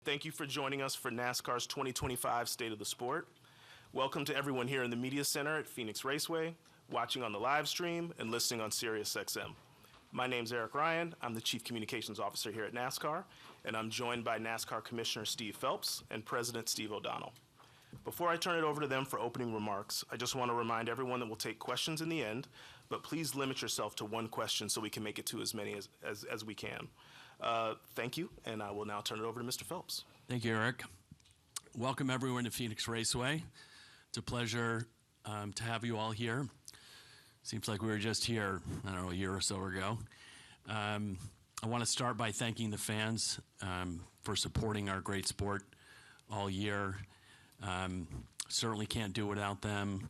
Thank you for joining us for NASCAR's 2025 State of the Sport. Welcome to everyone here in the Media Center at Phoenix Raceway, watching on the live stream and listening on SiriusXM. My name's Eric Ryan. I'm the Chief Communications Officer here at NASCAR, and I'm joined by NASCAR Commissioner Steve Phelps and President Steve O'Donnell. Before I turn it over to them for opening remarks, I just want to remind everyone that we'll take questions in the end, but please limit yourself to one question so we can make it to as many as we can. Thank you, and I will now turn it over to Mr. Phelps. Thank you, Eric. Welcome everyone to Phoenix Raceway. It's a pleasure to have you all here. Seems like we were just here, I don't know, a year or so ago. I want to start by thanking the fans for supporting our great sport all year. Certainly can't do without them.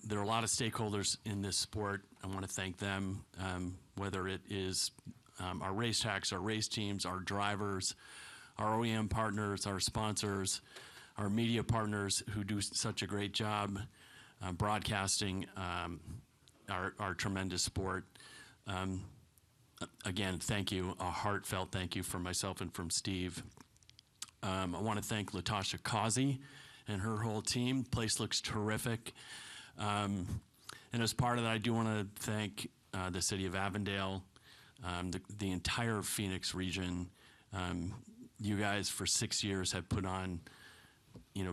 There are a lot of stakeholders in this sport. I want to thank them, whether it is our racetracks, our race teams, our drivers, our OEM partners, our sponsors, our media partners who do such a great job broadcasting our tremendous sport. Again, thank you, a heartfelt thank you from myself and from Steve. I want to thank Latasha Causey and her whole team. Place looks terrific. And as part of that, I do want to thank the city of Avondale, the entire Phoenix region. You guys for 6 years have put on,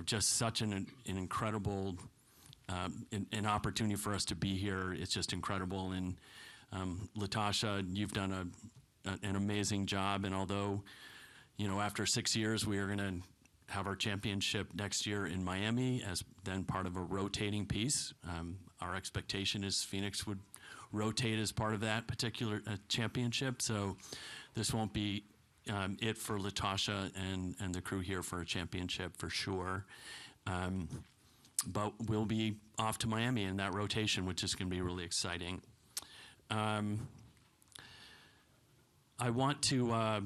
just such an incredible an opportunity for us to be here. It's just incredible. And Latasha, you've done an amazing job. And although, after 6 years, we are going to have our championship next year in Miami as then part of a rotating piece. Our expectation is Phoenix would rotate as part of that particular championship. So this won't be it for Latasha and the crew here for a championship for sure. But we'll be off to Miami in that rotation, which is going to be really exciting. I want to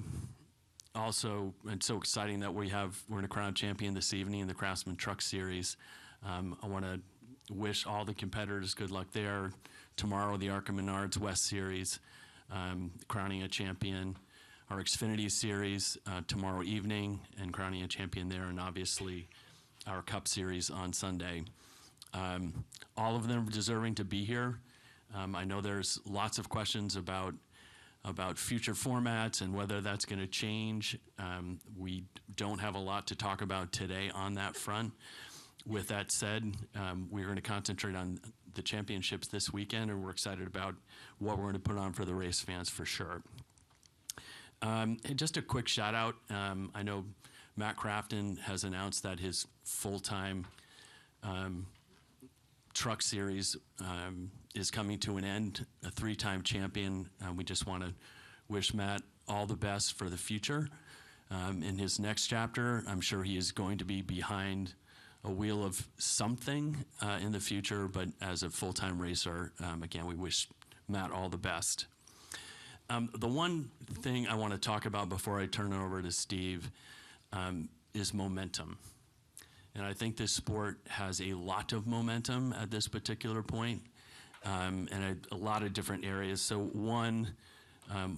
also, it's so exciting that we're in a crown champion this evening in the Craftsman Truck Series. I want to wish all the competitors good luck there. Tomorrow, the ARCA Menards West Series, crowning a champion. Our Xfinity Series tomorrow evening and crowning a champion there, and obviously our Cup Series on Sunday. All of them deserving to be here. I know there's lots of questions about future formats and whether that's going to change. We don't have a lot to talk about today on that front. With that said, we're going to concentrate on the championships this weekend, and we're excited about what we're going to put on for the race fans for sure. And just a quick shout out. I know Matt Crafton has announced that his full-time truck series is coming to an end, a 3-time champion. We just want to wish Matt all the best for the future. In his next chapter, I'm sure he is going to be behind a wheel of something in the future, but as a full-time racer, again, we wish Matt all the best. The one thing I want to talk about before I turn it over to Steve is momentum. And I think this sport has a lot of momentum at this particular point, and a lot of different areas. So one,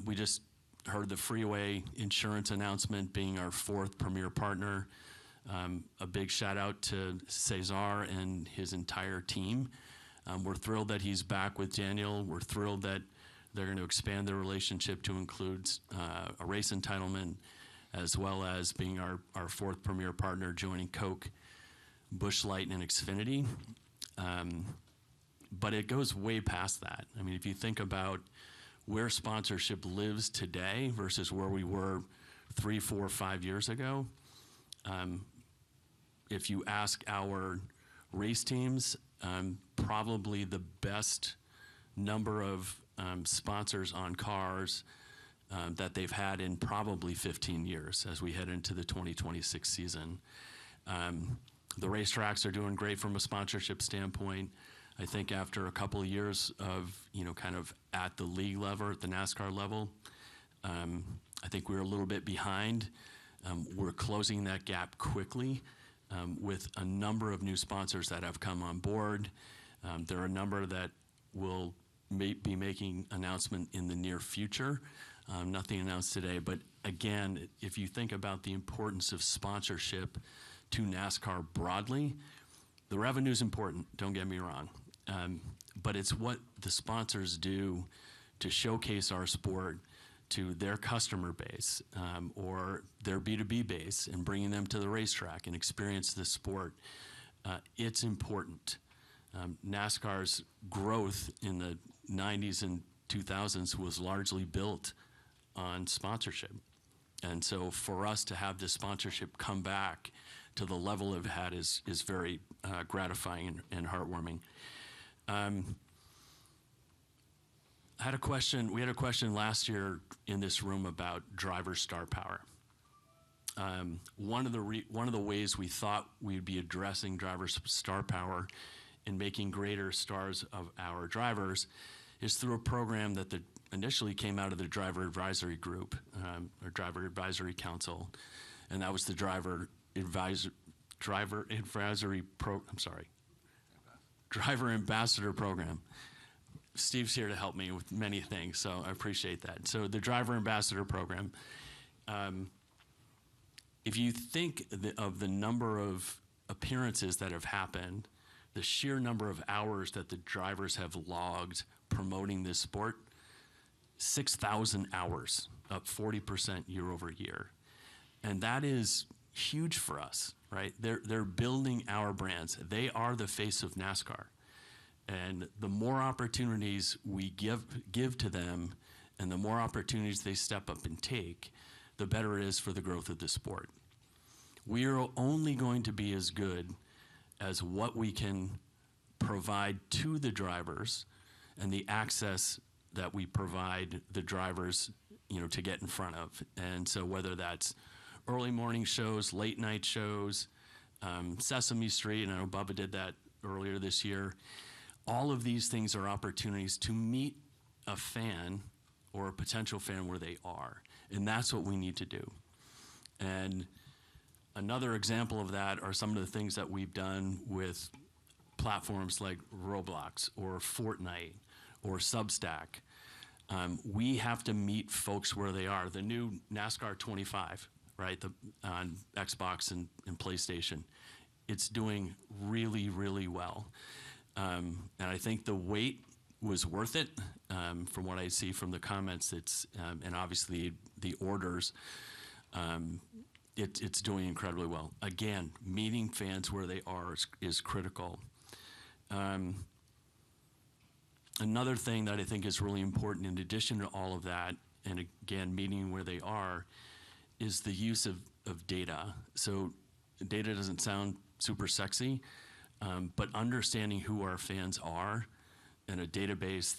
we just heard the Freeway Insurance announcement being our 4th premier partner. A big shout out to Cesar and his entire team. We're thrilled that he's back with Daniel. We're thrilled that they're going to expand their relationship to include a race entitlement, as well as being our 4th premier partner, joining Coke, Busch Light, and Xfinity. But it goes way past that. I mean, if you think about where sponsorship lives today versus where we were 3, 4, 5 years ago, if you ask our race teams, probably the best number of sponsors on cars that they've had in probably 15 years as we head into the 2026 season. The racetracks are doing great from a sponsorship standpoint. I think after a couple of years of, kind of at the league level, at the NASCAR level, I think we're a little bit behind. We're closing that gap quickly with a number of new sponsors that have come on board. There are a number that will be making announcement in the near future. Nothing announced today, but again, if you think about the importance of sponsorship to NASCAR broadly, the revenue is important, don't get me wrong. But it's what the sponsors do to showcase our sport to their customer base or their B2B base and bringing them to the racetrack and experience the sport. It's important. NASCAR's growth in the 90s and 2000s was largely built on sponsorship. And so for us to have this sponsorship come back to the level it had is very gratifying and heartwarming. We had a question last year in this room about driver star power. One of the ways we thought we'd be addressing driver star power and making greater stars of our drivers is through a program that initially came out of the driver advisory group, or driver advisory council, and that was the driver ambassador program. Steve's here to help me with many things, so I appreciate that. So the driver ambassador program, if you think of the number of appearances that have happened, the sheer number of hours that the drivers have logged promoting this sport, 6,000 hours, up 40% year over year. And that is huge for us, right? They're building our brands. They are the face of NASCAR. And the more opportunities we give to them and the more opportunities they step up and take, the better it is for the growth of the sport. We are only going to be as good as what we can provide to the drivers and the access that we provide the drivers, to get in front of. And so whether that's early morning shows, late night shows, Sesame Street, and I know Bubba did that earlier this year, all of these things are opportunities to meet a fan or a potential fan where they are. And that's what we need to do. And another example of that are some of the things that we've done with platforms like Roblox or Fortnite or Substack. We have to meet folks where they are. The new NASCAR 25, right, on Xbox and PlayStation, it's doing really, really well. And I think the wait was worth it. From what I see from the comments, and obviously the orders, it's doing incredibly well. Again, meeting fans where they are is critical. Another thing that I think is really important in addition to all of that, and again, meeting where they are, is the use of data. So data doesn't sound super sexy, but understanding who our fans are in a database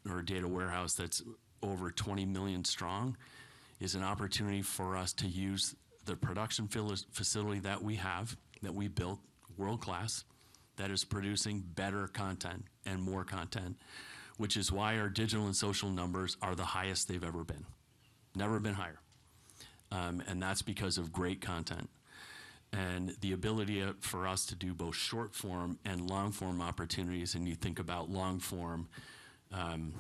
or a data warehouse that's over 20 million strong is an opportunity for us to use the production facility that we have, that we built, world-class, that is producing better content and more content, which is why our digital and social numbers are the highest they've ever been. Never been higher. And that's because of great content. And the ability for us to do both short form and long form opportunities, and you think about long form, the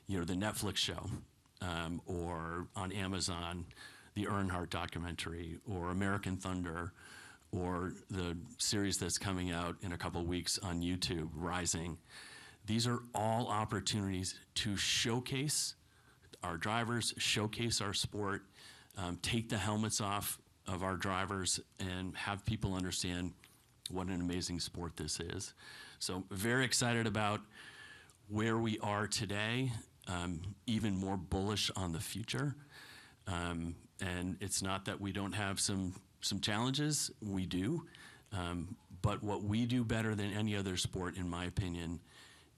Netflix show, or on Amazon, the Earnhardt documentary, or American Thunder, or the series that's coming out in a couple of weeks on YouTube, Rising. These are all opportunities to showcase our drivers, showcase our sport, take the helmets off of our drivers, and have people understand what an amazing sport this is. So very excited about where we are today, even more bullish on the future. And it's not that we don't have some challenges, we do. But what we do better than any other sport, in my opinion,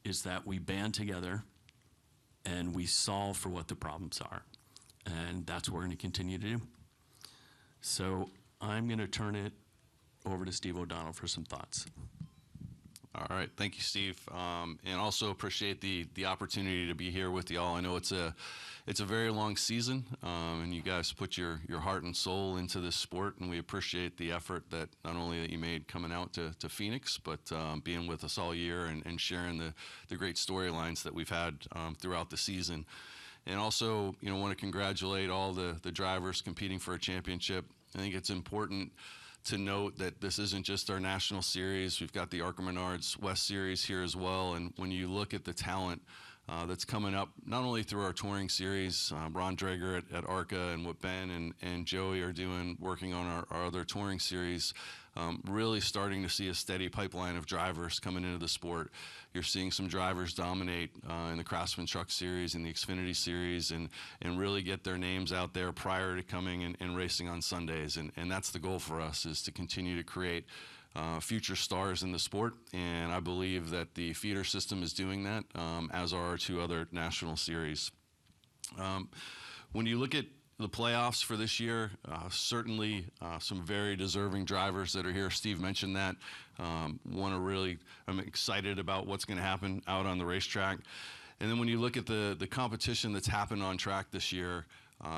is that we band together and we solve for what the problems are. And that's what we're going to continue to do. So I'm going to turn it over to Steve O'Donnell for some thoughts. All right, thank you, Steve, and also appreciate the opportunity to be here with you all. I know it's a very long season, and you guys put your heart and soul into this sport, and we appreciate the effort that not only that you made coming out to Phoenix, but being with us all year and sharing the great storylines that we've had throughout the season. And also, want to congratulate all the drivers competing for a championship. I think it's important to note that this isn't just our national series. We've got the ARCA Menards West Series here as well. And when you look at the talent that's coming up, not only through our touring series, Ron Drager at ARCA, and what Ben and Joey are doing, working on our other touring series, really starting to see a steady pipeline of drivers coming into the sport. You're seeing some drivers dominate in the Craftsman Truck Series and the Xfinity Series, and really get their names out there prior to coming and racing on Sundays. And that's the goal for us, is to continue to create future stars in the sport. And I believe that the feeder system is doing that, as are our two other national series. When you look at the playoffs for this year, certainly some very deserving drivers that are here. Steve mentioned that. I'm excited about what's going to happen out on the racetrack. And then when you look at the competition that's happened on track this year,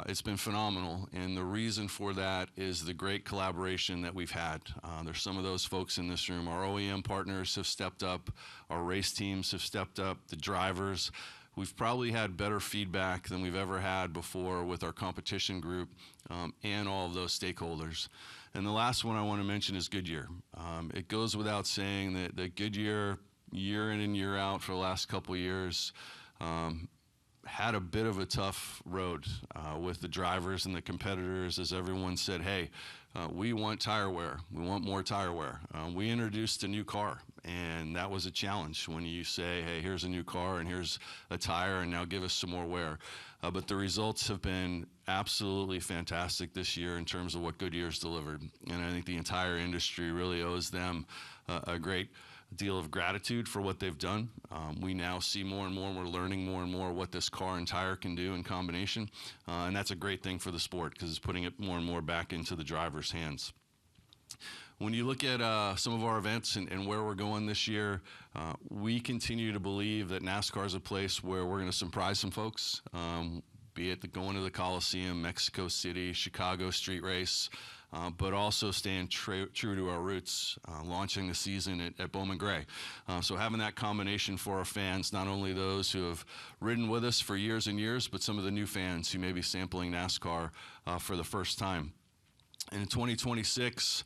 it's been phenomenal. And the reason for that is the great collaboration that we've had. There's some of those folks in this room. Our OEM partners have stepped up. Our race teams have stepped up. The drivers. We've probably had better feedback than we've ever had before with our competition group, and all of those stakeholders. And the last one I want to mention is Goodyear. It goes without saying that Goodyear, year in and year out for the last couple of years, had a bit of a tough road with the drivers and the competitors, as everyone said, hey, we want tire wear. We want more tire wear. We introduced a new car, and that was a challenge when you say, hey, here's a new car and here's a tire, and now give us some more wear. But the results have been absolutely fantastic this year in terms of what Goodyear's delivered. And I think the entire industry really owes them a great deal of gratitude for what they've done. We now see more and more, we're learning more and more what this car and tire can do in combination. And that's a great thing for the sport, because it's putting it more and more back into the driver's hands. When you look at some of our events and where we're going this year, we continue to believe that NASCAR is a place where we're going to surprise some folks, be it going to the Coliseum, Mexico City, Chicago Street Race, but also staying true to our roots, launching the season at Bowman Gray. So having that combination for our fans, not only those who have ridden with us for years and years, but some of the new fans who may be sampling NASCAR for the first time. And in 2026,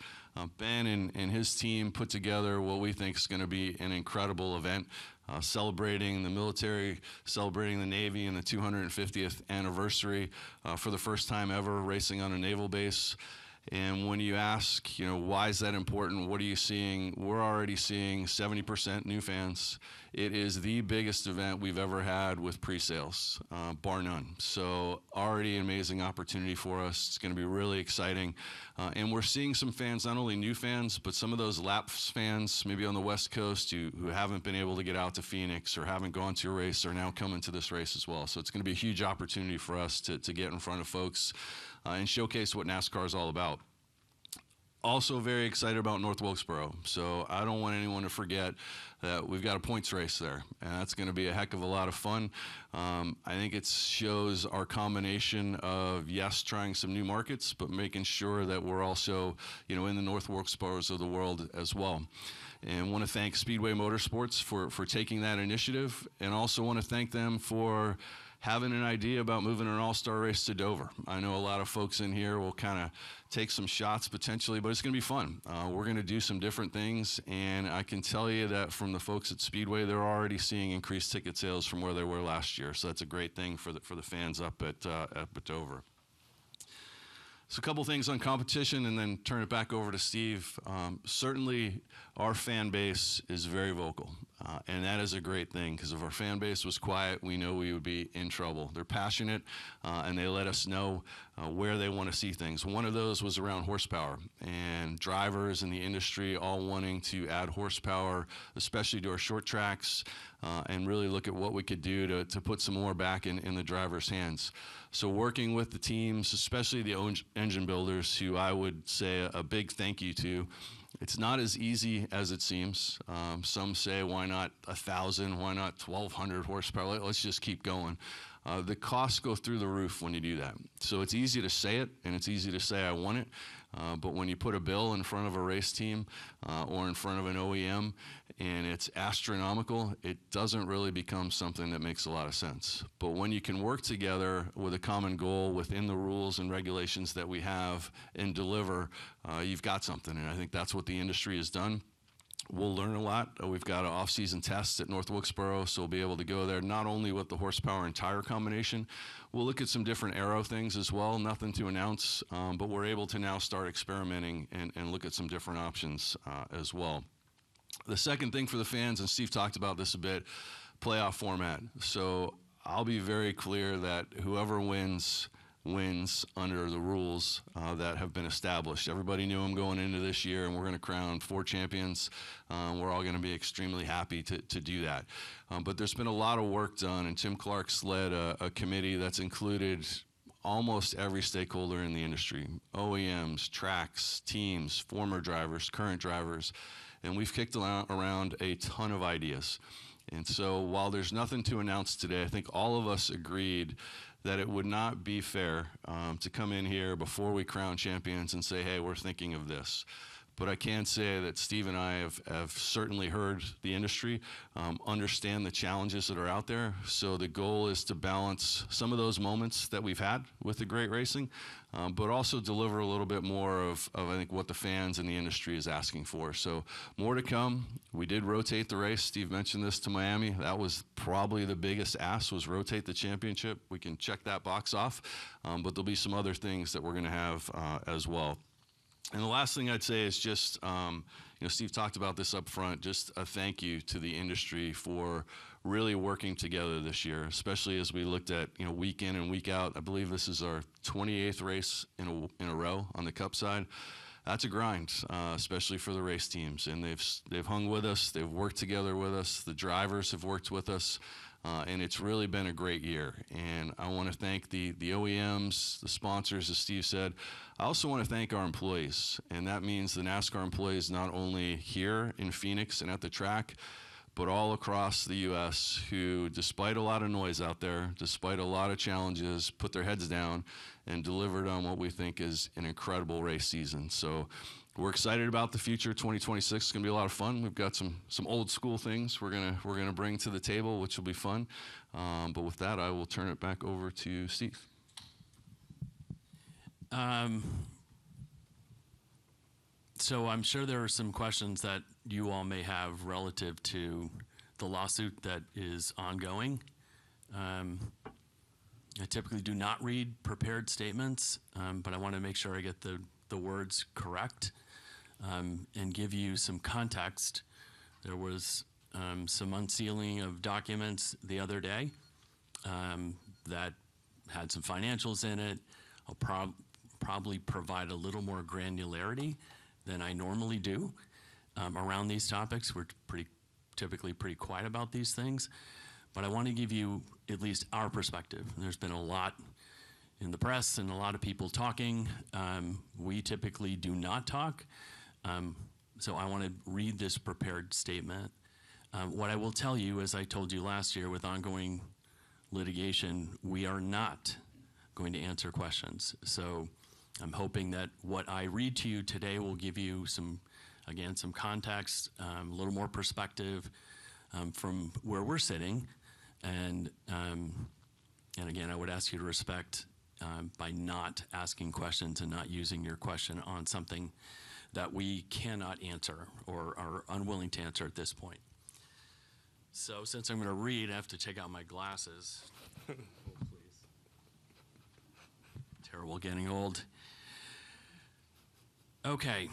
Ben and his team put together what we think is going to be an incredible event, celebrating the military, celebrating the Navy, and the 250th anniversary for the first time ever racing on a naval base. And when you ask, why is that important? What are you seeing? We're already seeing 70% new fans. It is the biggest event we've ever had with pre-sales, bar none. So already an amazing opportunity for us. It's going to be really exciting. And we're seeing some fans, not only new fans, but some of those lapsed fans, maybe on the West Coast, who haven't been able to get out to Phoenix or haven't gone to a race, are now coming to this race as well. So it's going to be a huge opportunity for us to get in front of folks and showcase what NASCAR is all about. Also very excited about North Wilkesboro. So I don't want anyone to forget that we've got a points race there, and that's going to be a heck of a lot of fun. I think it shows our combination of, yes, trying some new markets, but making sure that we're also, in the North Wilkesboros of the world as well. And want to thank Speedway Motorsports for taking that initiative, and also want to thank them for having an idea about moving an all-star race to Dover. I know a lot of folks in here will kind of take some shots potentially, but it's going to be fun. We're going to do some different things, and I can tell you that from the folks at Speedway, they're already seeing increased ticket sales from where they were last year. So that's a great thing for the fans up at Dover. So a couple things on competition, and then turn it back over to Steve. Certainly, our fan base is very vocal, and that is a great thing, because if our fan base was quiet, we know we would be in trouble. They're passionate, and they let us know where they want to see things. One of those was around horsepower, and drivers in the industry all wanting to add horsepower, especially to our short tracks, and really look at what we could do to put some more back in the driver's hands. So working with the teams, especially the engine builders, who I would say a big thank you to. It's not as easy as it seems. Some say, why not 1,000? Why not 1,200 horsepower? Let's just keep going. The costs go through the roof when you do that. So it's easy to say it, and it's easy to say I want it. But when you put a bill in front of a race team or in front of an OEM and it's astronomical, it doesn't really become something that makes a lot of sense. But when you can work together with a common goal within the rules and regulations that we have and deliver, you've got something. And I think that's what the industry has done. We'll learn a lot. We've got an off-season test at North Wilkesboro, so we'll be able to go there not only with the horsepower and tire combination, we'll look at some different aero things as well, nothing to announce, but we're able to now start experimenting and look at some different options as well. The second thing for the fans, and Steve talked about this a bit, playoff format. So I'll be very clear that whoever wins under the rules that have been established. Everybody knew I'm going into this year, and we're going to crown 4 champions. We're all going to be extremely happy to do that. But there's been a lot of work done, and Tim Clark's led a committee that's included almost every stakeholder in the industry, OEMs, tracks, teams, former drivers, current drivers, and we've kicked around a ton of ideas. And so while there's nothing to announce today, I think all of us agreed that it would not be fair to come in here before we crown champions and say, hey, we're thinking of this. But I can say that Steve and I have certainly heard the industry, understand the challenges that are out there. So the goal is to balance some of those moments that we've had with the great racing, but also deliver a little bit more of I think, what the fans and the industry is asking for. So more to come. We did rotate the race. Steve mentioned this to Miami. That was probably the biggest ask, was rotate the championship. We can check that box off, but there'll be some other things that we're going to have as well. And the last thing I'd say is just, Steve talked about this up front, just a thank you to the industry for really working together this year, especially as we looked at, week in and week out. I believe this is our 28th race in a row on the Cup side. That's a grind, especially for the race teams. And they've hung with us. They've worked together with us. The drivers have worked with us. And it's really been a great year. And I want to thank the OEMs, the sponsors, as Steve said. I also want to thank our employees. And that means the NASCAR employees not only here in Phoenix and at the track, but all across the U.S. who, despite a lot of noise out there, despite a lot of challenges, put their heads down and delivered on what we think is an incredible race season. So we're excited about the future. 2026 is going to be a lot of fun. We've got some old school things we're gonna bring to the table, which will be fun. But with that, I will turn it back over to Steve. So I'm sure there are some questions that you all may have relative to the lawsuit that is ongoing. I typically do not read prepared statements, but I want to make sure I get the words correct and give you some context. There was some unsealing of documents the other day that had some financials in it. I'll probably provide a little more granularity than I normally do around these topics. We're typically pretty quiet about these things, but I want to give you at least our perspective. There's been a lot in the press and a lot of people talking. We typically do not talk, so I want to read this prepared statement. What I will tell you, as I told you last year with ongoing litigation, we are not going to answer questions. So I'm hoping that what I read to you today will give you some context, a little more perspective from where we're sitting. And again, I would ask you to respect by not asking questions and not using your question on something that we cannot answer or are unwilling to answer at this point. So since I'm going to read, I have to take out my glasses. Oh, please. Terrible getting old. Okay,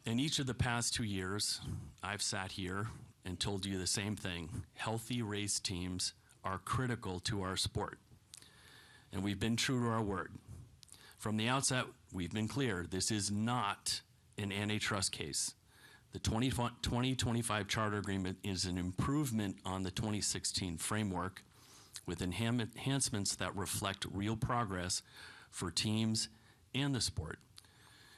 in each of the past 2 years, I've sat here and told you the same thing. Healthy race teams are critical to our sport. And we've been true to our word. From the outset, we've been clear, this is not an antitrust case. The 2025 Charter Agreement is an improvement on the 2016 framework with enhancements that reflect real progress for teams and the sport,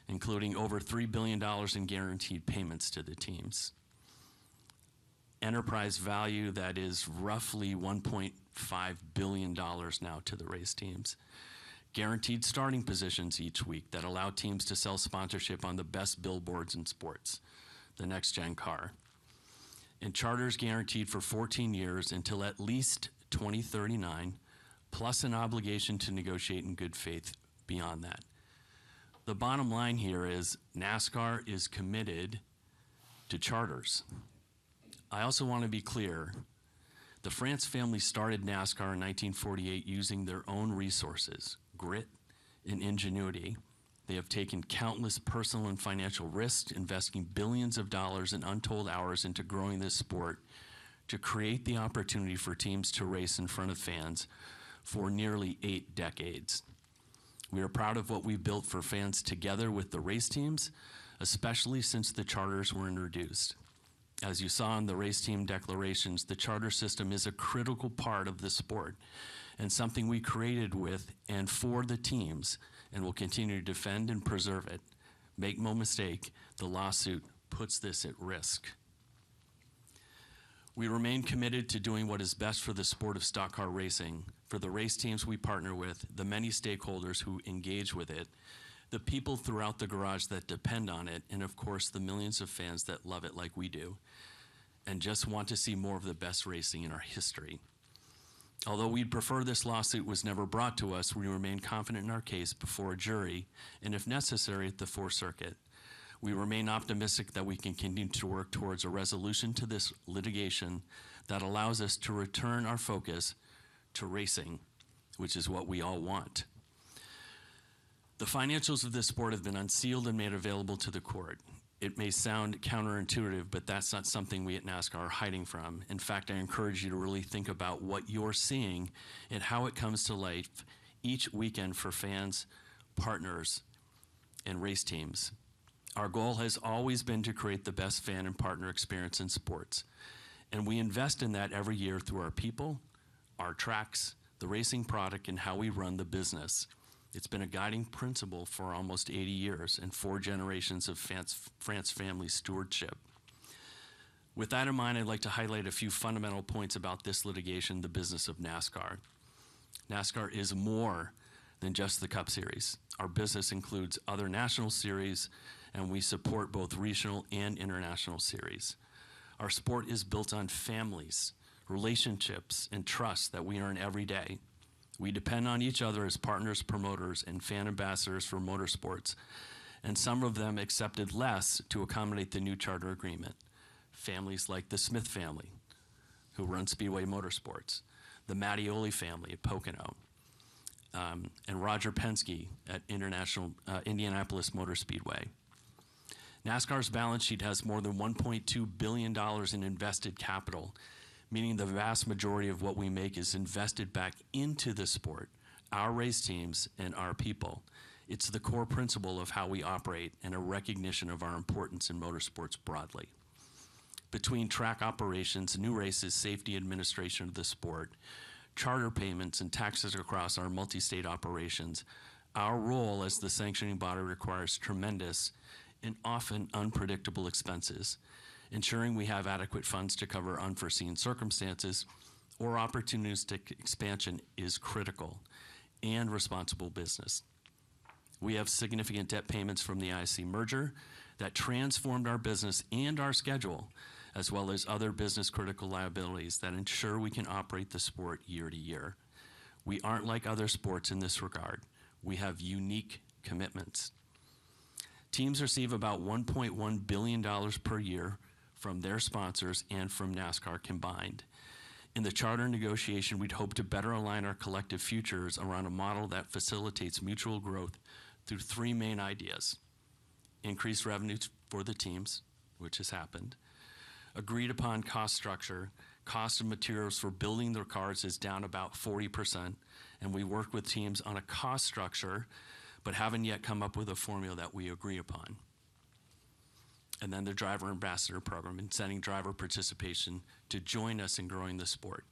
including over $3 billion in guaranteed payments to the teams. Enterprise value that is roughly $1.5 billion now to the race teams. guaranteed starting positions each week that allow teams to sell sponsorship on the best billboards in sports, the next-gen car, and charters guaranteed for 14 years until at least 2039, plus an obligation to negotiate in good faith beyond that. The bottom line here is NASCAR is committed to charters. I also want to be clear, the France family started NASCAR in 1948 using their own resources, grit and ingenuity. They have taken countless personal and financial risks, investing billions of dollars and untold hours into growing this sport to create the opportunity for teams to race in front of fans for nearly 8 decades. We are proud of what we've built for fans together with the race teams, especially since the charters were introduced. As you saw in the race team declarations, the charter system is a critical part of the sport and something we created with and for the teams, and will continue to defend and preserve it. Make no mistake, the lawsuit puts this at risk. We remain committed to doing what is best for the sport of stock car racing, for the race teams we partner with, the many stakeholders who engage with it, the people throughout the garage that depend on it, and of course the millions of fans that love it like we do, and just want to see more of the best racing in our history. Although we'd prefer this lawsuit was never brought to us, we remain confident in our case before a jury, and if necessary, at the Fourth Circuit. We remain optimistic that we can continue to work towards a resolution to this litigation that allows us to return our focus to racing, which is what we all want. The financials of this sport have been unsealed and made available to the court. It may sound counterintuitive, but that's not something we at NASCAR are hiding from. In fact, I encourage you to really think about what you're seeing and how it comes to life each weekend for fans, partners, and race teams. Our goal has always been to create the best fan and partner experience in sports, and we invest in that every year through our people, our tracks, the racing product, and how we run the business. It's been a guiding principle for almost 80 years and 4 generations of France family stewardship. With that in mind, I'd like to highlight a few fundamental points about this litigation, the business of NASCAR. NASCAR is more than just the Cup Series. Our business includes other national series, and we support both regional and international series. Our sport is built on families, relationships, and trust that we earn every day. We depend on each other as partners, promoters, and fan ambassadors for motorsports, and some of them accepted less to accommodate the new charter agreement. Families like the Smith family, who run Speedway Motorsports, the Mattioli family at Pocono, and Roger Penske at Indianapolis Motor Speedway. NASCAR's balance sheet has more than $1.2 billion in invested capital, meaning the vast majority of what we make is invested back into the sport, our race teams, and our people. It's the core principle of how we operate and a recognition of our importance in motorsports broadly. Between track operations, new races, safety administration of the sport, charter payments, and taxes across our multi-state operations, our role as the sanctioning body requires tremendous and often unpredictable expenses. Ensuring we have adequate funds to cover unforeseen circumstances or opportunistic expansion is critical and responsible business. We have significant debt payments from the IC merger that transformed our business and our schedule, as well as other business critical liabilities that ensure we can operate the sport year to year. We aren't like other sports in this regard. We have unique commitments. Teams receive about $1.1 billion per year from their sponsors and from NASCAR combined. In the charter negotiation, we'd hope to better align our collective futures around a model that facilitates mutual growth through 3 main ideas: increased revenues for the teams, which has happened; agreed upon cost structure, cost of materials for building their cars is down about 40%, and we work with teams on a cost structure, but haven't yet come up with a formula that we agree upon. And then the driver ambassador program, incenting driver participation to join us in growing the sport.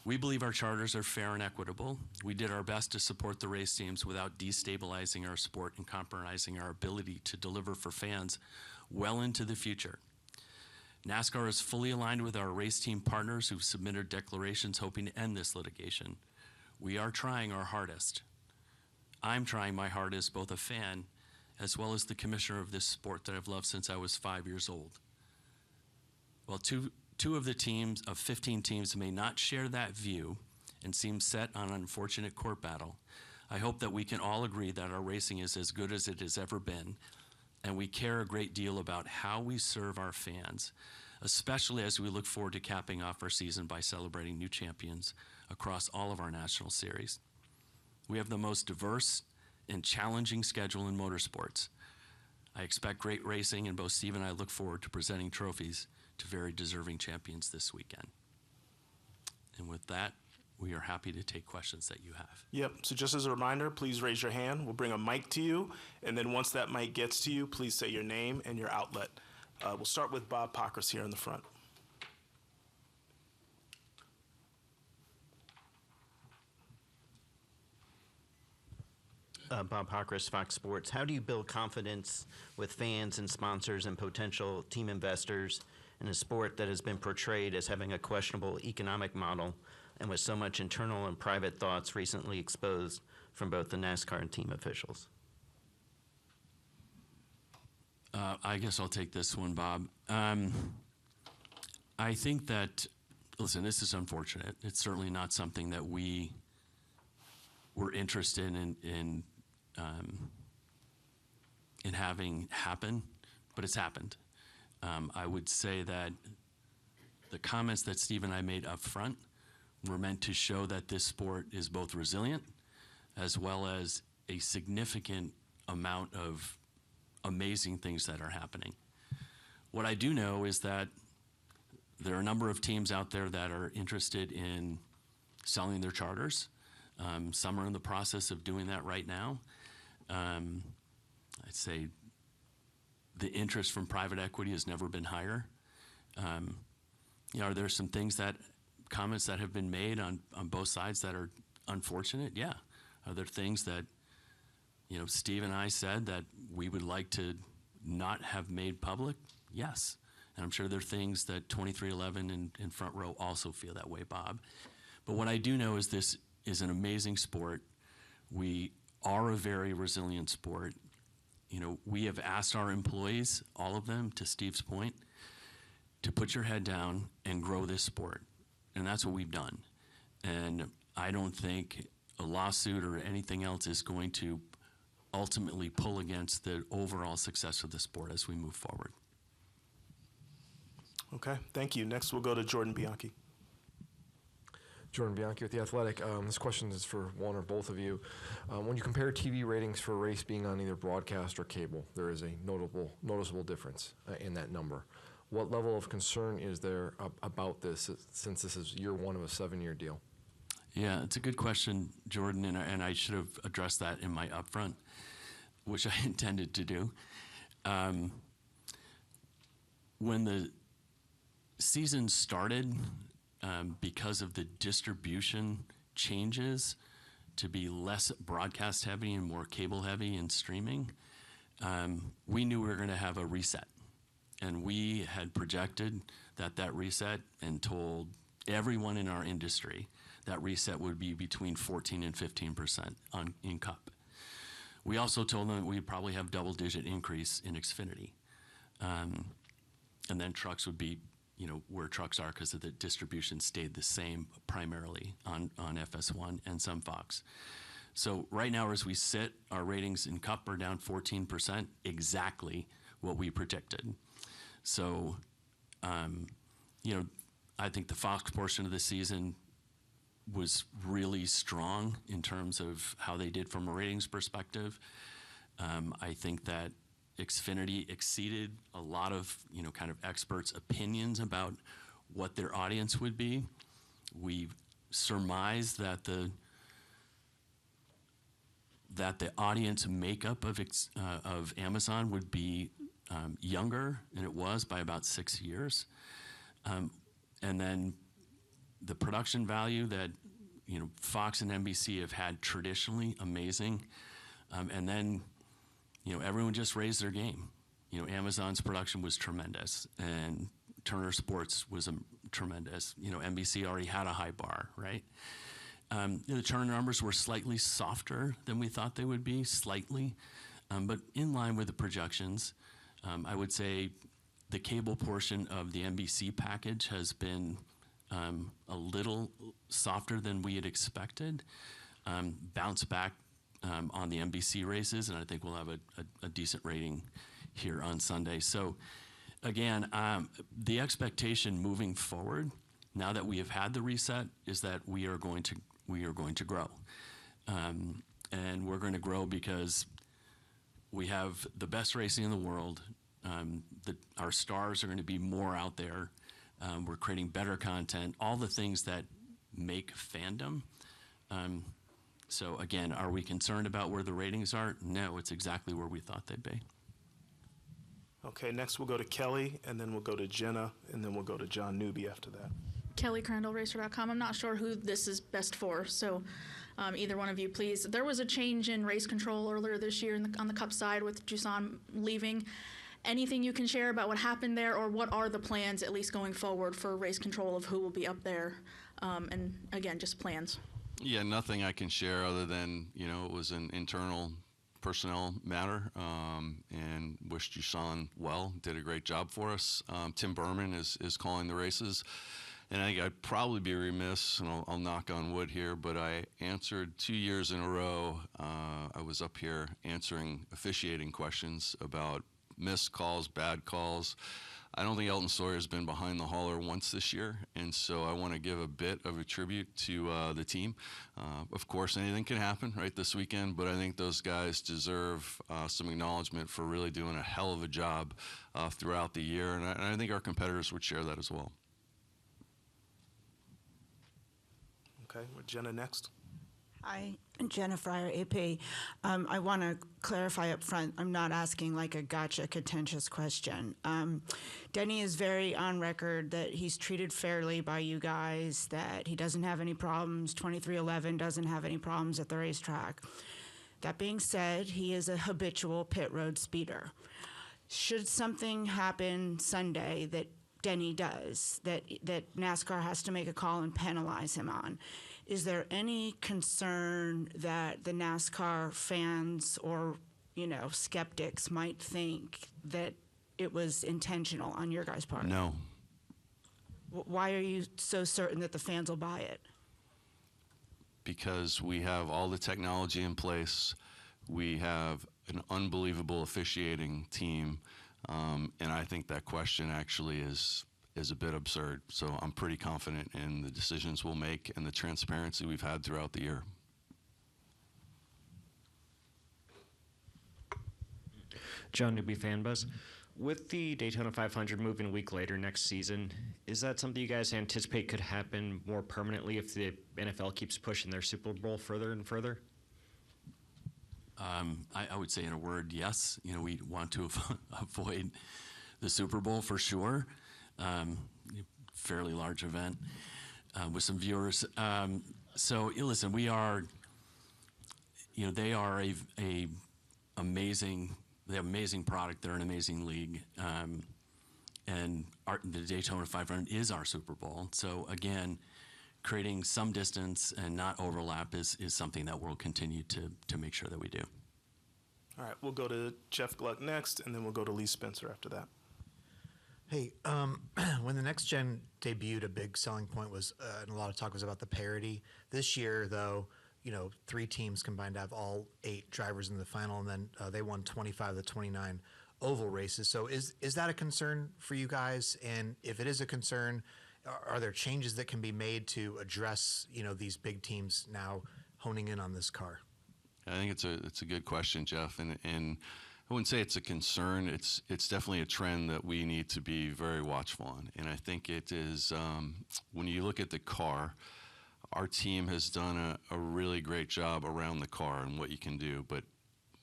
We believe our charters are fair and equitable. We did our best to support the race teams without destabilizing our sport and compromising our ability to deliver for fans well into the future. NASCAR is fully aligned with our race team partners who've submitted declarations hoping to end this litigation. We are trying our hardest. I'm trying my hardest, both a fan as well as the commissioner of this sport that I've loved since I was 5 years old. While two of the teams of 15 teams may not share that view and seem set on an unfortunate court battle, I hope that we can all agree that our racing is as good as it has ever been, and we care a great deal about how we serve our fans, especially as we look forward to capping off our season by celebrating new champions across all of our national series. We have the most diverse and challenging schedule in motorsports. I expect great racing, and both Steve and I look forward to presenting trophies to very deserving champions this weekend. And with that, we are happy to take questions that you have. Yep, so just as a reminder, please raise your hand. We'll bring a mic to you, and then once that mic gets to you, please say your name and your outlet. We'll start with Bob Pockrass here in the front. Bob Pockrass, Fox Sports. How do you build confidence with fans and sponsors and potential team investors in a sport that has been portrayed as having a questionable economic model and with so much internal and private thoughts recently exposed from both the NASCAR and team officials? I guess I'll take this one, Bob. I think that, listen, this is unfortunate. It's certainly not something that we were interested in having happen, but it's happened. I would say that the comments that Steve and I made up front were meant to show that this sport is both resilient as well as a significant amount of amazing things that are happening. What I do know is that there are a number of teams out there that are interested in selling their charters. Some are in the process of doing that right now. I'd say the interest from private equity has never been higher. Are there some comments that have been made on both sides that are unfortunate? Yeah. Are there things that, Steve and I said that we would like to not have made public? Yes. And I'm sure there are things that 2311 and Front Row also feel that way, Bob. But what I do know is this is an amazing sport. We are a very resilient sport. We have asked our employees, all of them, to Steve's point, to put your head down and grow this sport. And that's what we've done. And I don't think a lawsuit or anything else is going to ultimately pull against the overall success of the sport as we move forward. Okay, thank you. Next, we'll go to Jordan Bianchi. Jordan Bianchi with The Athletic. This question is for one or both of you. When you compare TV ratings for a race being on either broadcast or cable, there is a noticeable difference in that number. What level of concern is there about this, since this is year one of a 7-year deal? Yeah, it's a good question, Jordan, and I should have addressed that in my upfront, which I intended to do. When the season started, because of the distribution changes to be less broadcast heavy and more cable heavy and streaming, we knew we were going to have a reset. And we had projected that reset and told everyone in our industry that reset would be between 14 and 15% in Cup. We also told them we'd probably have double-digit increase in Xfinity. And then trucks would be where trucks are because the distribution stayed the same primarily on FS1 and some Fox. So right now as we sit, our ratings in Cup are down 14%, exactly what we predicted. So, I think the Fox portion of the season was really strong in terms of how they did from a ratings perspective. I think that Xfinity exceeded a lot of, kind of experts' opinions about what their audience would be. We surmised that the audience makeup of Amazon would be younger than it was by about 6 years. And then the production value that, Fox and NBC have had traditionally, amazing. And then, everyone just raised their game. Amazon's production was tremendous, and Turner Sports was tremendous. NBC already had a high bar, right? The turn numbers were slightly softer than we thought they would be, slightly, but in line with the projections. I would say the cable portion of the NBC package has been a little softer than we had expected. Bounce back on the NBC races, and I think we'll have a decent rating here on Sunday. So again, the expectation moving forward, now that we have had the reset, is that we are going to grow. And we're going to grow because we have the best racing in the world. Our stars are going to be more out there. We're creating better content, all the things that make fandom. So again, are we concerned about where the ratings are? No, it's exactly where we thought they'd be. Okay, next we'll go to Kelly, and then we'll go to Jenna, and then we'll go to John Newby after that. Kelly Crandall, Racer.com. I'm not sure who this is best for, so either one of you, please. There was a change in race control earlier this year on the Cup side with Jusan leaving. Anything you can share about what happened there, or what are the plans, at least going forward, for race control of who will be up there? And again, just plans. Yeah, nothing I can share other than, it was an internal personnel matter, and wish Jusan well, did a great job for us. Tim Berman is calling the races. And I think I'd probably be remiss, and I'll knock on wood here, but I answered 2 years in a row. I was up here answering officiating questions about missed calls, bad calls. I don't think Elton Sawyer has been behind the hauler once this year, and so I want to give a bit of a tribute to the team. Of course, anything can happen, right, this weekend, but I think those guys deserve some acknowledgement for really doing a hell of a job throughout the year, and I think our competitors would share that as well. Okay, with Jenna next. Hi, Jenna Fryer, AP. I want to clarify up front, I'm not asking like a gotcha contentious question. Denny is very on record that he's treated fairly by you guys, that he doesn't have any problems, 2311 doesn't have any problems at the racetrack. That being said, he is a habitual pit road speeder. Should something happen Sunday that Denny does, that NASCAR has to make a call and penalize him on, is there any concern that the NASCAR fans or, skeptics might think that it was intentional on your guys' part? No. Why are you so certain that the fans will buy it? Because we have all the technology in place. We have an unbelievable officiating team. And I think that question actually is a bit absurd. So I'm pretty confident in the decisions we'll make and the transparency we've had throughout the year. John Newby, Fanbuzz. With the Daytona 500 moving a week later next season, is that something you guys anticipate could happen more permanently if the NFL keeps pushing their Super Bowl further and further? I would say in a word, yes. We want to avoid the Super Bowl for sure. Fairly large event with some viewers. So listen, we are. They are a amazing. They have amazing product. They're an amazing league, and the Daytona 500 is our Super Bowl. So again, creating some distance and not overlap is something that we'll continue to make sure that we do. All right, we'll go to Jeff Gluck next, and then we'll go to Lee Spencer after that. Hey, when the Next Gen debuted, a big selling point was, and a lot of talk was about the parity. This year, though, 3 teams combined to have all 8 drivers in the final, and then they won 25 of the 29 oval races. So is that a concern for you guys? And if it is a concern, are there changes that can be made to address, these big teams now honing in on this car? I think it's a good question, Jeff, and I wouldn't say it's a concern. It's definitely a trend that we need to be very watchful on. And I think it is, when you look at the car, our team has done a really great job around the car and what you can do. But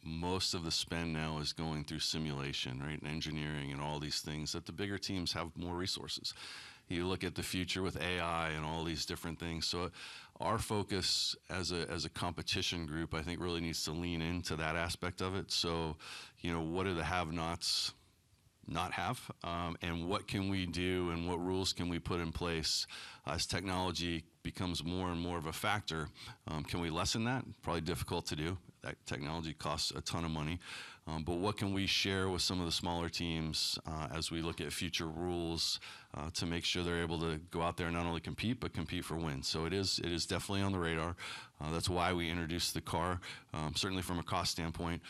most of the spend now is going through simulation, right, and engineering and all these things that the bigger teams have more resources. You look at the future with AI and all these different things. So our focus as a competition group, I think, really needs to lean into that aspect of it. So, what do the have-nots not have, and what can we do and what rules can we put in place as technology becomes more and more of a factor. Can we lessen that? Probably difficult to do. That technology costs a ton of money. But what can we share with some of the smaller teams as we look at future rules to make sure they're able to go out there and not only compete, but compete for wins? So it is definitely on the radar. That's why we introduced the car, certainly from a cost standpoint.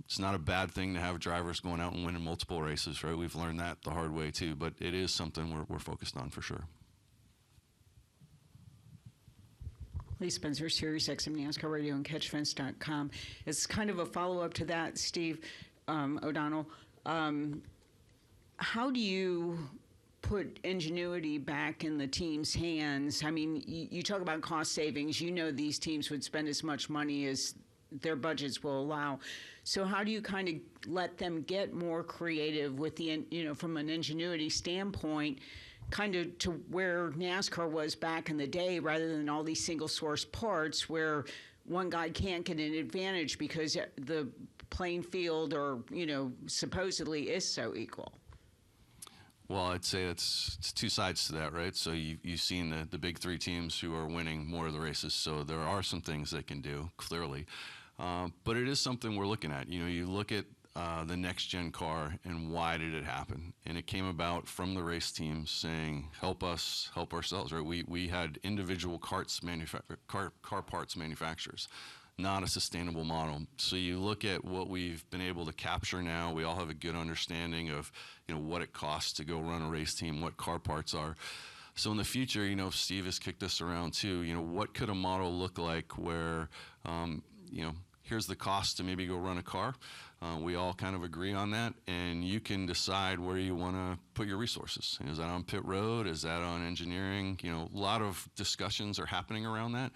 It's not a bad thing to have drivers going out and winning multiple races, right? We've learned that the hard way too, but it is something we're focused on for sure. Lee Spencer, Sirius XM NASCAR Radio and CatchFence.com. It's kind of a follow-up to that, Steve O'Donnell. How do you put ingenuity back in the team's hands? I mean, you talk about cost savings. You know these teams would spend as much money as their budgets will allow. So how do you kind of let them get more creative with the, from an ingenuity standpoint, kind of to where NASCAR was back in the day, rather than all these single source parts where one guy can't get an advantage because the playing field or, supposedly is so equal? Well, I'd say it's two sides to that, right? So you've seen the big three teams who are winning more of the races. So there are some things they can do, clearly. But it is something we're looking at. You look at the next gen car and why did it happen? And it came about from the race teams saying, help us help ourselves, right? We had individual car parts manufacturers, not a sustainable model. So you look at what we've been able to capture now. We all have a good understanding of what it costs to go run a race team, what car parts are. So in the future, Steve has kicked this around too. What could a model look like where here's the cost to maybe go run a car. We all kind of agree on that, and you can decide where you want to put your resources. Is that on pit road? Is that on engineering? A lot of discussions are happening around that,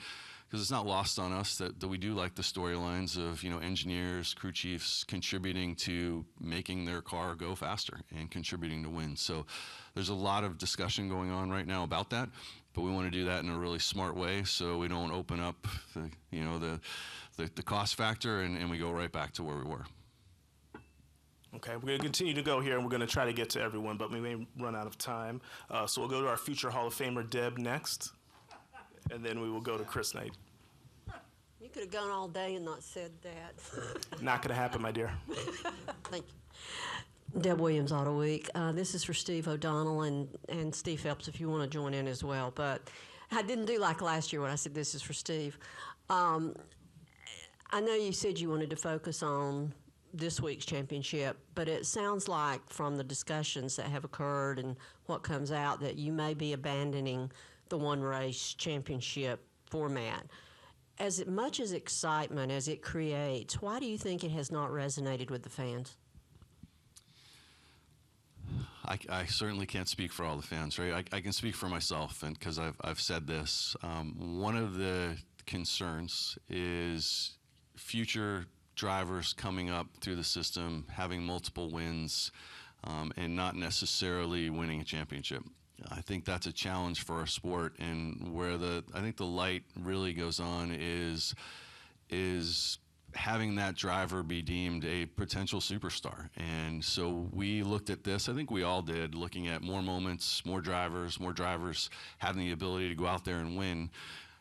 because it's not lost on us that we do like the storylines of engineers, crew chiefs contributing to making their car go faster and contributing to wins. So there's a lot of discussion going on right now about that, but we want to do that in a really smart way so we don't open up the cost factor and we go right back to where we were. Okay, we're going to continue to go here, and we're going to try to get to everyone, but we may run out of time. So we'll go to our future Hall of Famer, Deb, next, and then we will go to Chris Knight. You could have gone all day and not said that. Not going to happen, my dear. Thank you. Deb Williams, Auto Week. This is for Steve O'Donnell and Steve Phelps, if you want to join in as well. But I didn't do like last year when I said this is for Steve. I know you said you wanted to focus on this week's championship, but it sounds like from the discussions that have occurred and what comes out that you may be abandoning the one race championship format. As much as excitement as it creates, why do you think it has not resonated with the fans? I certainly can't speak for all the fans, right? I can speak for myself, and because I've said this. One of the concerns is future drivers coming up through the system, having multiple wins, and not necessarily winning a championship. I think that's a challenge for our sport, and where I think the light really goes on is having that driver be deemed a potential superstar. And so we looked at this, I think we all did, looking at more moments, more drivers having the ability to go out there and win.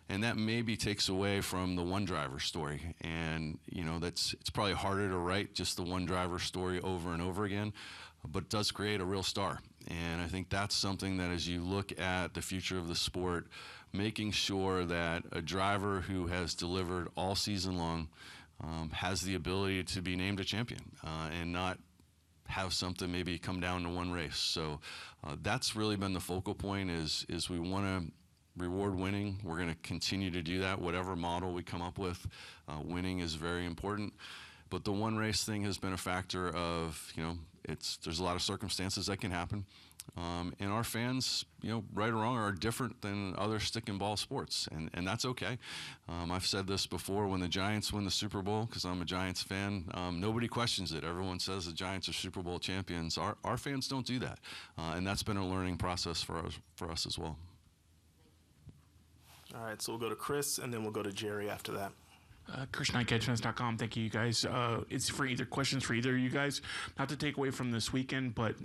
And that maybe takes away from the one driver story. And, it's probably harder to write just the one driver story over and over again, but it does create a real star. And I think that's something that as you look at the future of the sport, making sure that a driver who has delivered all season long has the ability to be named a champion and not have something maybe come down to one race. So that's really been the focal point is we want to reward winning. We're going to continue to do that, whatever model we come up with. Winning is very important. But the one race thing has been a factor of, there's a lot of circumstances that can happen. And our fans, right or wrong, are different than other stick and ball sports, and that's okay. I've said this before, when the Giants win the Super Bowl, because I'm a Giants fan, nobody questions it. Everyone says the Giants are Super Bowl champions. Our fans don't do that, and that's been a learning process for us as well. All right, so we'll go to Chris, and then we'll go to Jerry after that. ChristianKnightCatchfence.com. Thank you guys. It's for either questions for either of you guys. Not to take away from this weekend, but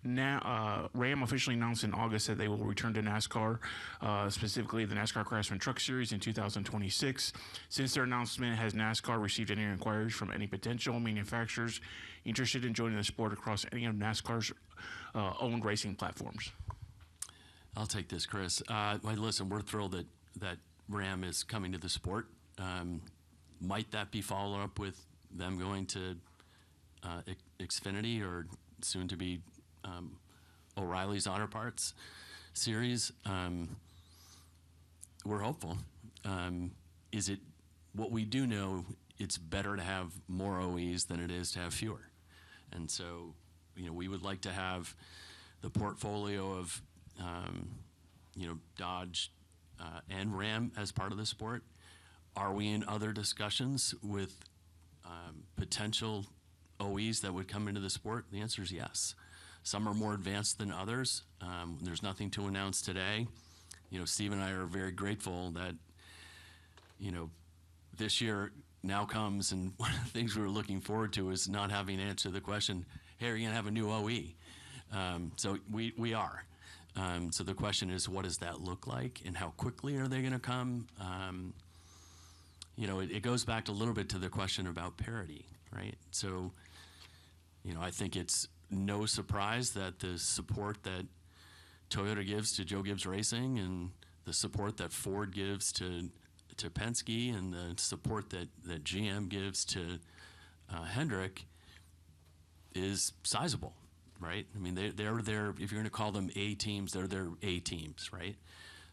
now Ram officially announced in August that they will return to NASCAR, specifically the NASCAR Craftsman Truck Series in 2026. Since their announcement, has NASCAR received any inquiries from any potential manufacturers interested in joining the sport across any of NASCAR's owned racing platforms? I'll take this, Chris. Well, listen, we're thrilled that Ram is coming to the sport. Might that be followed up with them going to Xfinity or soon to be O'Reilly's Auto Parts series? We're hopeful. Is it what we do know? It's better to have more OEs than it is to have fewer, and so we would like to have the portfolio of Dodge and Ram as part of the sport. Are we in other discussions with potential OEs that would come into the sport? The answer is yes. Some are more advanced than others. There's nothing to announce today. Steve and I are very grateful that, this year now comes, and one of the things we were looking forward to is not having to answer the question, hey, are you going to have a new OE? So we are. So the question is, what does that look like, and how quickly are they going to come? It goes back a little bit to the question about parity, right? So, I think it's no surprise that the support that Toyota gives to Joe Gibbs Racing and the support that Ford gives to Penske and the support that GM gives to Hendrick is sizable, right? I mean, they're there, if you're going to call them A teams, they're their A teams, right?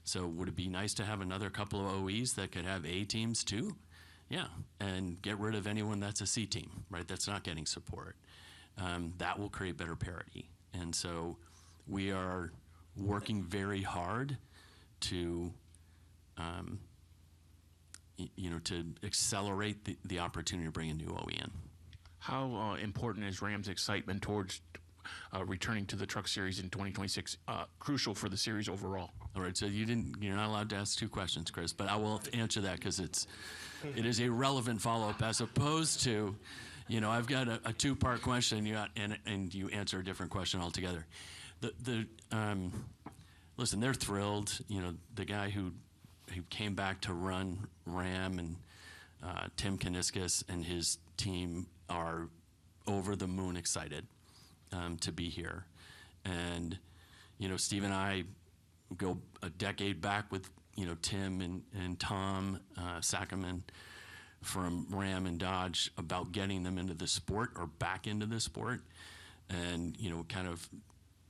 So would it be nice to have another couple of OEs that could have A teams too? Yeah, and get rid of anyone that's a C team, right? That's not getting support. That will create better parity. And so we are working very hard to, to accelerate the opportunity to bring a new OE in. How important is Ram's excitement towards returning to the Truck Series in 2026 crucial for the series overall? All right, so you're not allowed to ask two questions, Chris, but I will answer that because it is a relevant follow-up as opposed to, I've got a two-part question and you answer a different question altogether. Listen, they're thrilled. The guy who came back to run Ram and Tim Kaniskis and his team are over the moon excited to be here. And, Steve and I go a decade back with, Tim and Tom Sackerman from Ram and Dodge about getting them into the sport or back into the sport. And, kind of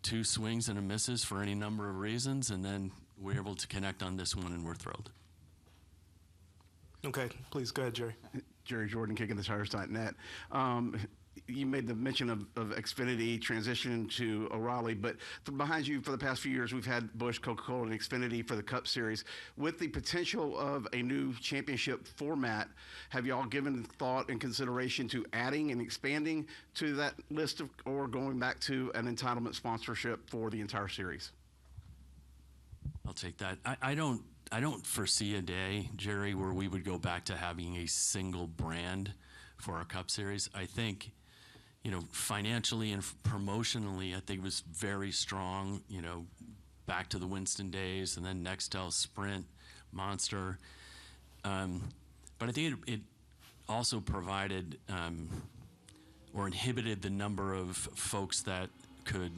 two swings and a misses for any number of reasons. And then we're able to connect on this one and we're thrilled. Okay, please go ahead, Jerry. Jerry Jordan, KickingTheTires.net. You made the mention of Xfinity transition to O'Reilly, but behind you for the past few years, we've had Busch, Coca-Cola, and Xfinity for the Cup Series. With the potential of a new championship format, have you all given thought and consideration to adding and expanding to that list or going back to an entitlement sponsorship for the entire series? I'll take that. I don't foresee a day, Jerry, where we would go back to having a single brand for our Cup Series. I think, financially and promotionally, I think it was very strong, back to the Winston days and then Nextel, Sprint, Monster. But I think it also provided or inhibited the number of folks that could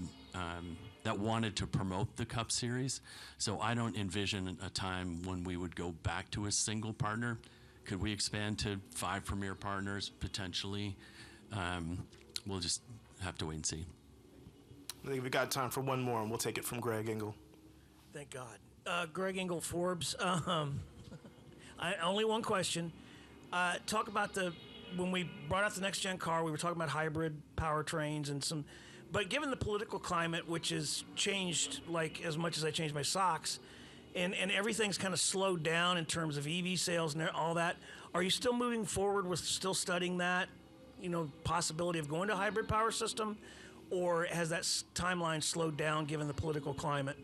that wanted to promote the Cup Series. So I don't envision a time when we would go back to a single partner. Could we expand to 5 premier partners potentially? We'll just have to wait and see. I think we've got time for one more, and we'll take it from Greg Engel. Thank God. Greg Engel, Forbes. Only one question. Talk about when we brought out the next-gen car, we were talking about hybrid powertrains and some. But given the political climate, which has changed like as much as I changed my socks, and everything's kind of slowed down in terms of EV sales and all that, are you still moving forward with still studying that, possibility of going to a hybrid power system, or has that timeline slowed down given the political climate?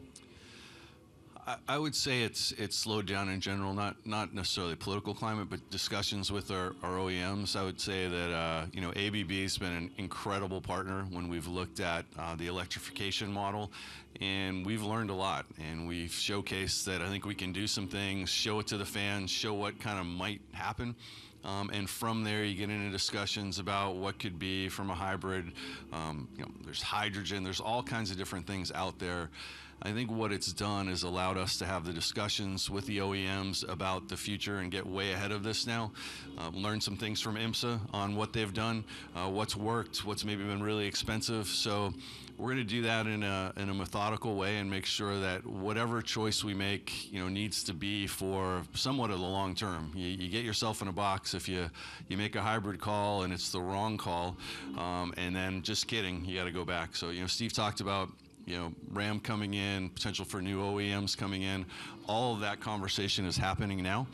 I would say it's slowed down in general, not necessarily political climate, but discussions with our OEMs. I would say that ABB has been an incredible partner when we've looked at the electrification model, and we've learned a lot, and we've showcased that I think we can do some things, show it to the fans, show what kind of might happen. And from there, you get into discussions about what could be from a hybrid. There's hydrogen. There's all kinds of different things out there. I think what it's done is allowed us to have the discussions with the OEMs about the future and get way ahead of this now. Learn some things from IMSA on what they've done, what's worked, what's maybe been really expensive. So we're going to do that in a methodical way and make sure that whatever choice we make, needs to be for somewhat of the long term. You get yourself in a box if you make a hybrid call and it's the wrong call, and then just kidding, you got to go back. So Steve talked about Ram coming in, potential for new OEMs coming in. All of that conversation is happening now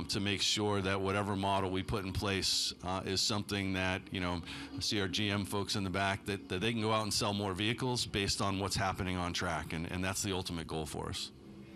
to make sure that whatever model we put in place is something that, I see our GM folks in the back, that they can go out and sell more vehicles based on what's happening on track. And that's the ultimate goal for us.